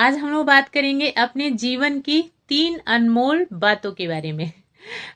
आज हम लोग बात करेंगे अपने जीवन की 3 अनमोल बातों के बारे में।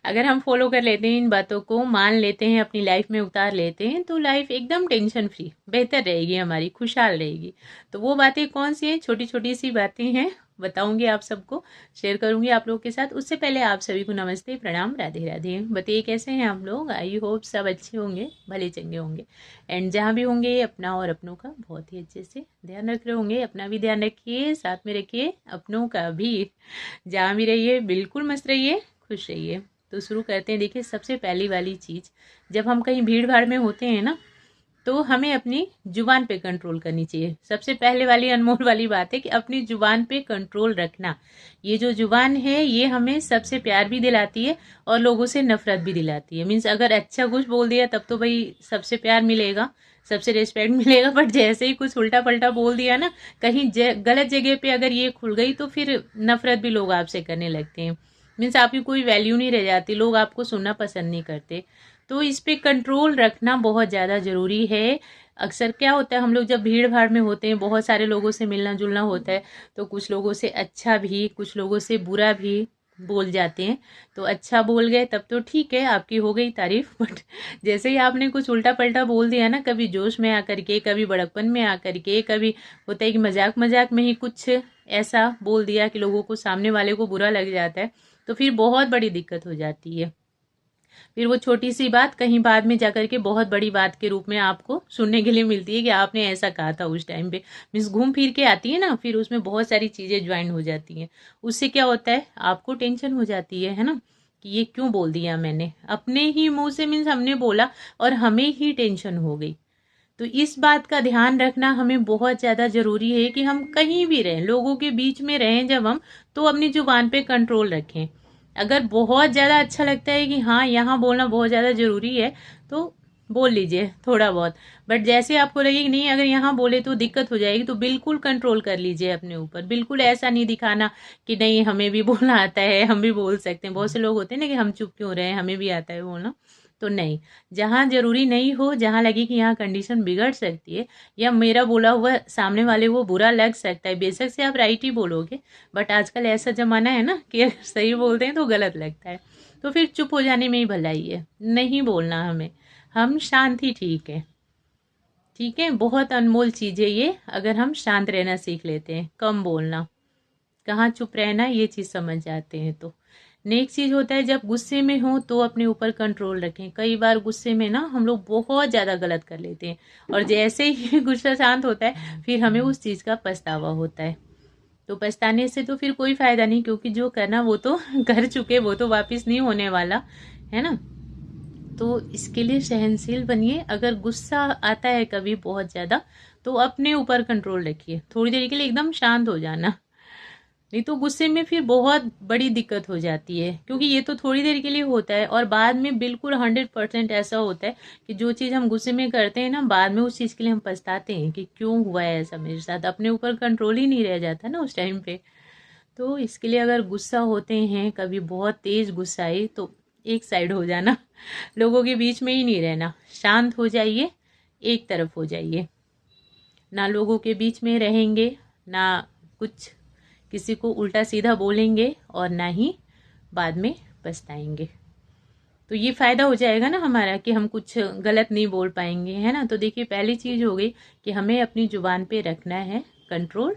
अगर हम फॉलो कर लेते हैं, इन बातों को मान लेते हैं, अपनी लाइफ में उतार लेते हैं, तो लाइफ एकदम टेंशन फ्री बेहतर रहेगी, हमारी खुशहाल रहेगी। तो वो बातें कौन सी हैं? छोटी छोटी सी बातें हैं, बताऊंगी आप सबको, शेयर करूंगी आप लोगों के साथ। उससे पहले आप सभी को नमस्ते, प्रणाम, राधे राधे। बताइए कैसे हैं आप लोग? आई होप सब अच्छे होंगे, भले चंगे होंगे। एंड जहाँ भी होंगे अपना और अपनों का बहुत ही अच्छे से ध्यान रख रहे होंगे। अपना भी ध्यान रखिए, साथ में रखिए अपनों का भी। जहाँ भी रहिए बिल्कुल मस्त रहिए, खुश रहिए। तो शुरू करते हैं। देखिए, सबसे पहली वाली चीज़, जब हम कहीं भीड़ भाड़ में होते हैं ना, तो हमें अपनी जुबान पे कंट्रोल करनी चाहिए। सबसे पहले वाली अनमोल वाली बात है कि अपनी जुबान पे कंट्रोल रखना। ये जो जुबान है, ये हमें सबसे प्यार भी दिलाती है और लोगों से नफरत भी दिलाती है। मीन्स अगर अच्छा कुछ बोल दिया तब तो भाई सबसे प्यार मिलेगा, सबसे रिस्पेक्ट मिलेगा, बट जैसे ही कुछ उल्टा पल्टा बोल दिया ना, कहीं गलत जगह पे अगर ये खुल गई तो फिर नफरत भी लोग आपसे करने लगते हैं। मीन्स आपकी कोई वैल्यू नहीं रह जाती, लोग आपको सुनना पसंद नहीं करते। तो इस पे कंट्रोल रखना बहुत ज़्यादा ज़रूरी है। अक्सर क्या होता है, हम लोग जब भीड़ भाड़ में होते हैं, बहुत सारे लोगों से मिलना जुलना होता है, तो कुछ लोगों से अच्छा भी, कुछ लोगों से बुरा भी बोल जाते हैं। तो अच्छा बोल गए तब तो ठीक है, आपकी हो गई तारीफ, बट जैसे ही आपने कुछ उल्टा पल्टा बोल दिया ना, कभी जोश में आकर के, कभी बड़कपन में आकर के, कभी होता है कि मजाक मजाक में ही कुछ ऐसा बोल दिया कि लोगों को, सामने वाले को बुरा लग जाता है, तो फिर बहुत बड़ी दिक्कत हो जाती है। फिर वो छोटी सी बात कहीं बाद में जाकर के बहुत बड़ी बात के रूप में आपको सुनने के लिए मिलती है कि आपने ऐसा कहा था उस टाइम पे। मीन्स घूम फिर के आती है ना, फिर उसमें बहुत सारी चीज़ें ज्वाइन हो जाती हैं। उससे क्या होता है, आपको टेंशन हो जाती है ना, कि ये क्यों बोल दिया मैंने अपने ही मुंह से। मीन्स हमने बोला और हमें ही टेंशन हो गई। तो इस बात का ध्यान रखना हमें बहुत ज़्यादा ज़रूरी है कि हम कहीं भी रहें, लोगों के बीच में रहें जब हम, तो अपनी जुबान पे कंट्रोल रखें। अगर बहुत ज़्यादा अच्छा लगता है कि हाँ यहाँ बोलना बहुत ज़्यादा ज़रूरी है, तो बोल लीजिए थोड़ा बहुत। बट जैसे आपको लगे कि नहीं, अगर यहाँ बोले तो दिक्कत हो जाएगी, तो बिल्कुल कंट्रोल कर लीजिए अपने ऊपर। बिल्कुल ऐसा नहीं दिखाना कि नहीं हमें भी बोलना आता है, हम भी बोल सकते हैं। बहुत से लोग होते हैं ना कि हम चुप क्यों रहे, हमें भी आता है बोलना। तो नहीं, जहाँ जरूरी नहीं हो, जहाँ लगे कि यहाँ कंडीशन बिगड़ सकती है या मेरा बोला हुआ सामने वाले को बुरा लग सकता है, बेशक से आप राइट ही बोलोगे, बट आजकल ऐसा जमाना है ना कि अगर सही बोलते हैं तो गलत लगता है, तो फिर चुप हो जाने में ही भलाई है। नहीं बोलना हमें, हम शांत ही ठीक है। ठीक है, बहुत अनमोल चीज़ है ये, अगर हम शांत रहना सीख लेते हैं, कम बोलना, कहाँ चुप रहना, ये चीज़ समझ जाते हैं। तो नेक्स्ट चीज़ होता है, जब गुस्से में हो तो अपने ऊपर कंट्रोल रखें। कई बार गुस्से में ना हम लोग बहुत ज़्यादा गलत कर लेते हैं, और जैसे ही गुस्सा शांत होता है फिर हमें उस चीज़ का पछतावा होता है। तो पछताने से तो फिर कोई फ़ायदा नहीं, क्योंकि जो करना वो तो कर चुके, वो तो वापस नहीं होने वाला है ना। तो इसके लिए सहनशील बनिए। अगर गुस्सा आता है कभी बहुत ज़्यादा, तो अपने ऊपर कंट्रोल रखिए, थोड़ी देर के लिए एकदम शांत हो जाना। नहीं तो गुस्से में फिर बहुत बड़ी दिक्कत हो जाती है, क्योंकि ये तो थोड़ी देर के लिए होता है, और बाद में बिल्कुल 100% ऐसा होता है कि जो चीज़ हम गुस्से में करते हैं ना, बाद में उस चीज़ के लिए हम पछताते हैं कि क्यों हुआ है ऐसा मेरे साथ। अपने ऊपर कंट्रोल ही नहीं रह जाता ना उस टाइम पे। तो इसके लिए अगर गुस्सा होते हैं, कभी बहुत तेज गुस्सा आई, तो एक साइड हो जाना, लोगों के बीच में ही नहीं रहना, शांत हो जाइए, एक तरफ हो जाइए। ना लोगों के बीच में रहेंगे, ना कुछ किसी को उल्टा सीधा बोलेंगे, और ना ही बाद में पछताएंगे। तो ये फ़ायदा हो जाएगा ना हमारा, कि हम कुछ गलत नहीं बोल पाएंगे, है ना। तो देखिए, पहली चीज़ हो गई कि हमें अपनी जुबान पे रखना है कंट्रोल,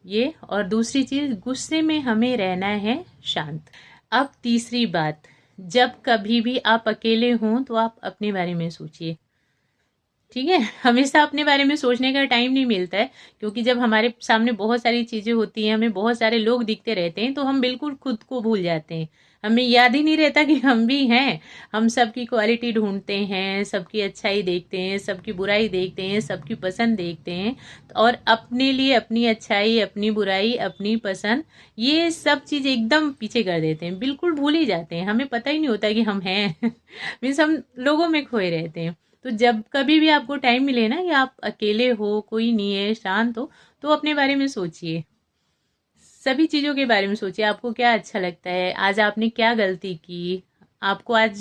ये। और दूसरी चीज़, गुस्से में हमें रहना है शांत। अब तीसरी बात, जब कभी भी आप अकेले हों तो आप अपने बारे में सोचिए। ठीक है, हमेशा अपने बारे में सोचने का टाइम नहीं मिलता है, क्योंकि जब हमारे सामने बहुत सारी चीज़ें होती हैं, हमें बहुत सारे लोग दिखते रहते हैं, तो हम बिल्कुल खुद को भूल जाते हैं। हमें याद ही नहीं रहता कि हम भी हैं। हम सबकी क्वालिटी ढूंढते हैं, सबकी अच्छाई देखते हैं, सबकी बुराई देखते हैं, सबकी पसंद देखते हैं, और अपने लिए अपनी अच्छाई, अपनी बुराई, अपनी पसंद, ये सब चीज़ एकदम पीछे कर देते हैं, बिल्कुल भूल ही जाते हैं। हमें पता ही नहीं होता कि हम हैं मीन्स हम लोगों में खोए रहते हैं। तो जब कभी भी आपको टाइम मिले ना, या आप अकेले हो, कोई नहीं है, शांत हो, तो अपने बारे में सोचिए, सभी चीज़ों के बारे में सोचिए। आपको क्या अच्छा लगता है, आज आपने क्या गलती की, आपको आज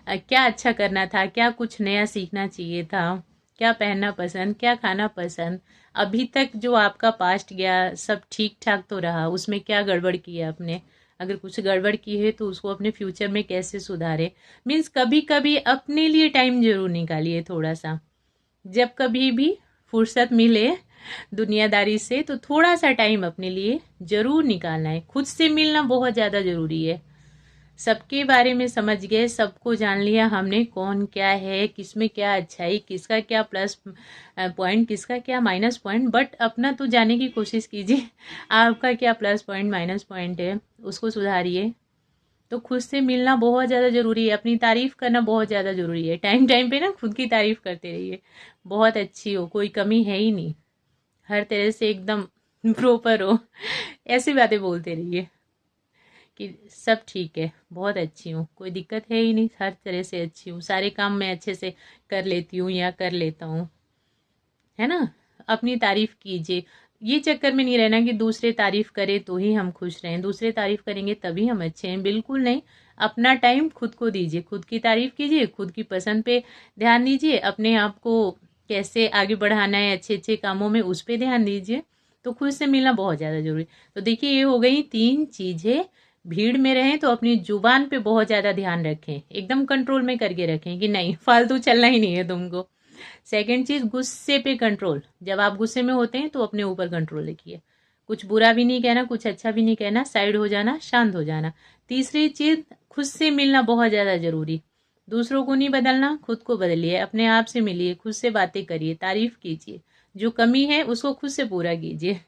क्या अच्छा करना था, क्या कुछ नया सीखना चाहिए था, क्या पहनना पसंद, क्या खाना पसंद, अभी तक जो आपका पास्ट गया सब ठीक ठाक तो रहा, उसमें क्या गड़बड़ की है आपने, अगर कुछ गड़बड़ की है तो उसको अपने फ्यूचर में कैसे सुधारे। मीन्स कभी कभी अपने लिए टाइम जरूर निकालिए थोड़ा सा, जब कभी भी फुर्सत मिले दुनियादारी से तो थोड़ा सा टाइम अपने लिए जरूर निकालना है। खुद से मिलना बहुत ज़्यादा ज़रूरी है। सबके बारे में समझ गए, सबको जान लिया हमने, कौन क्या है, किसमें क्या अच्छाई, किसका क्या प्लस पॉइंट, किसका क्या माइनस पॉइंट, बट अपना तो जाने की कोशिश कीजिए आपका क्या प्लस पॉइंट माइनस पॉइंट है, उसको सुधारिए। तो खुद से मिलना बहुत ज़्यादा ज़रूरी है, अपनी तारीफ़ करना बहुत ज़्यादा ज़रूरी है। टाइम टाइम पे ना खुद की तारीफ़ करते रहिए, बहुत अच्छी हो, कोई कमी है ही नहीं, हर तरह से एकदम प्रॉपर हो, ऐसी बातें बोलते रहिए कि सब ठीक है, बहुत अच्छी हूँ, कोई दिक्कत है ही नहीं, हर तरह से अच्छी हूँ, सारे काम मैं अच्छे से कर लेती हूँ या कर लेता हूँ, है ना। अपनी तारीफ कीजिए, ये चक्कर में नहीं रहना कि दूसरे तारीफ करें तो ही हम खुश रहें, दूसरे तारीफ करेंगे तभी हम अच्छे हैं, बिल्कुल नहीं। अपना टाइम खुद को दीजिए, खुद की तारीफ कीजिए, खुद की पसंद पे ध्यान दीजिए, अपने आप को कैसे आगे बढ़ाना है अच्छे अच्छे कामों में, उस पर ध्यान दीजिए। तो खुद से मिलना बहुत ज़्यादा जरूरी। तो देखिए ये हो गई 3 चीज़ें। भीड़ में रहें तो अपनी जुबान पे बहुत ज़्यादा ध्यान रखें, एकदम कंट्रोल में करके रखें कि नहीं फालतू चलना ही नहीं है तुमको। सेकंड चीज, गुस्से पे कंट्रोल, जब आप गुस्से में होते हैं तो अपने ऊपर कंट्रोल रखिए, कुछ बुरा भी नहीं कहना, कुछ अच्छा भी नहीं कहना, साइड हो जाना, शांत हो जाना। तीसरी चीज, खुद से मिलना बहुत ज्यादा जरूरी, दूसरों को नहीं बदलना, खुद को बदलिए, अपने आप से मिलिए, खुद से बातें करिए, तारीफ कीजिए, जो कमी है उसको खुद से पूरा कीजिए।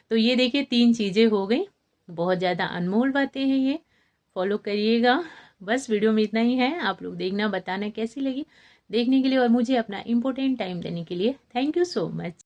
तो ये देखिए 3 चीजें हो गई, बहुत ज्यादा अनमोल बातें हैं ये, फॉलो करिएगा। बस वीडियो में इतना ही है, आप लोग देखना, बताना कैसी लगी। देखने के लिए और मुझे अपना इम्पोर्टेंट टाइम देने के लिए थैंक यू सो मच।